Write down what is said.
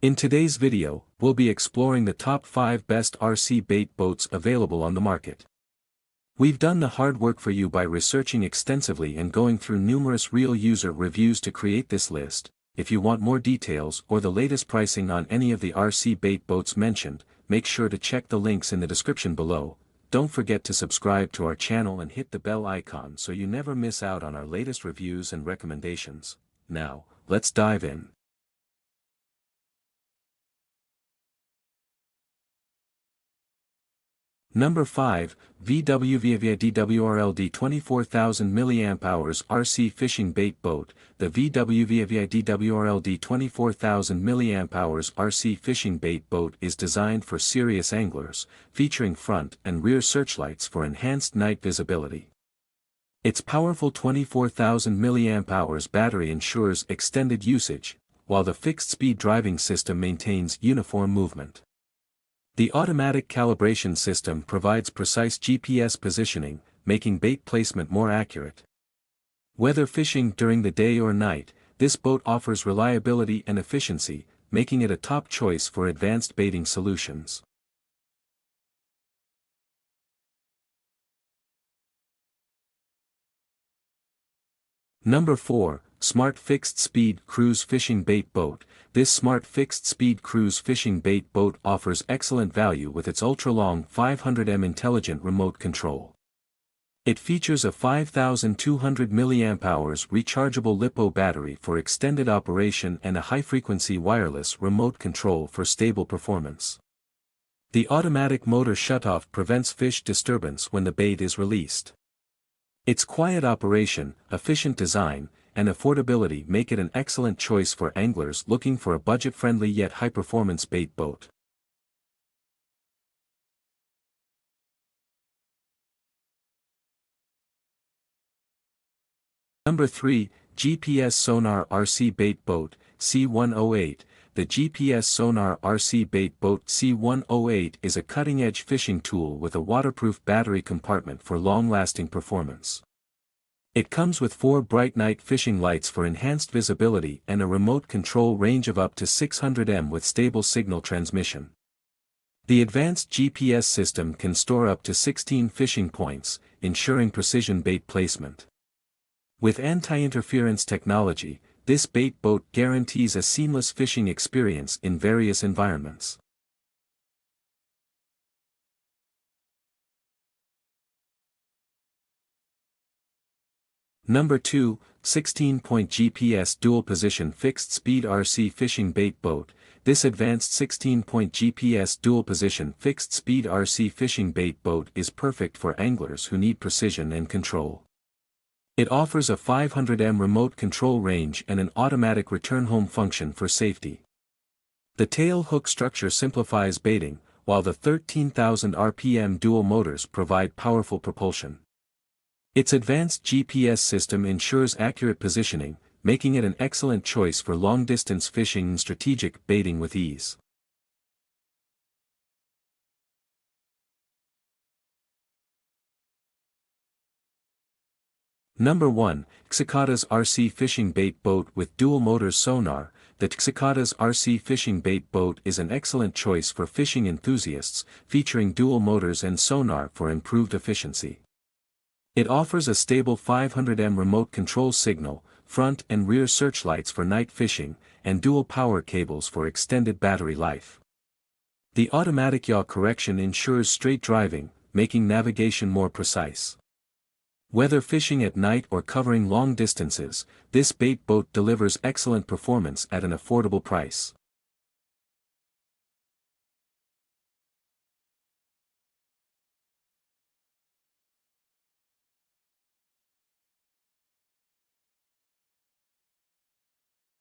In today's video, we'll be exploring the top 5 best RC bait boats available on the market. We've done the hard work for you by researching extensively and going through numerous real user reviews to create this list. If you want more details or the latest pricing on any of the RC bait boats mentioned, make sure to check the links in the description below. Don't forget to subscribe to our channel and hit the bell icon so you never miss out on our latest reviews and recommendations. Now, let's dive in. Number 5, VWVIVIDWORLD 24,000 mAh RC Fishing Bait Boat. The VWVIVIDWORLD 24,000 mAh RC Fishing Bait Boat is designed for serious anglers, featuring front and rear searchlights for enhanced night visibility. Its powerful 24,000 mAh battery ensures extended usage, while the fixed-speed driving system maintains uniform movement. The automatic calibration system provides precise GPS positioning, making bait placement more accurate. Whether fishing during the day or night, this boat offers reliability and efficiency, making it a top choice for advanced baiting solutions. Number 4, Smart Fixed Speed Cruise Fishing Bait Boat. This smart fixed-speed cruise fishing bait boat offers excellent value with its ultra-long 500 intelligent remote control. It features a 5,200 mAh rechargeable LiPo battery for extended operation and a high-frequency wireless remote control for stable performance. The automatic motor shutoff prevents fish disturbance when the bait is released. Its quiet operation, efficient design, and affordability make it an excellent choice for anglers looking for a budget-friendly yet high-performance bait boat. Number 3, GPS Sonar RC Bait Boat, C108. The GPS Sonar RC Bait Boat C108 is a cutting-edge fishing tool with a waterproof battery compartment for long-lasting performance. It comes with 4 bright night fishing lights for enhanced visibility and a remote control range of up to 600 m with stable signal transmission. The advanced GPS system can store up to 16 fishing points, ensuring precision bait placement. With anti-interference technology, this bait boat guarantees a seamless fishing experience in various environments. Number 2, 16-point GPS dual-position fixed-speed RC fishing bait boat. This advanced 16-point GPS dual-position fixed-speed RC fishing bait boat is perfect for anglers who need precision and control. It offers a 500 m remote control range and an automatic return-home function for safety. The tail hook structure simplifies baiting, while the 13,000 RPM dual motors provide powerful propulsion. Its advanced GPS system ensures accurate positioning, making it an excellent choice for long-distance fishing and strategic baiting with ease. Number 1, Tccicadas RC Fishing Bait Boat with Dual Motors Sonar. The Tccicadas RC Fishing Bait Boat is an excellent choice for fishing enthusiasts, featuring dual motors and sonar for improved efficiency. It offers a stable 500 m remote control signal, front and rear searchlights for night fishing, and dual power cables for extended battery life. The automatic yaw correction ensures straight driving, making navigation more precise. Whether fishing at night or covering long distances, this bait boat delivers excellent performance at an affordable price.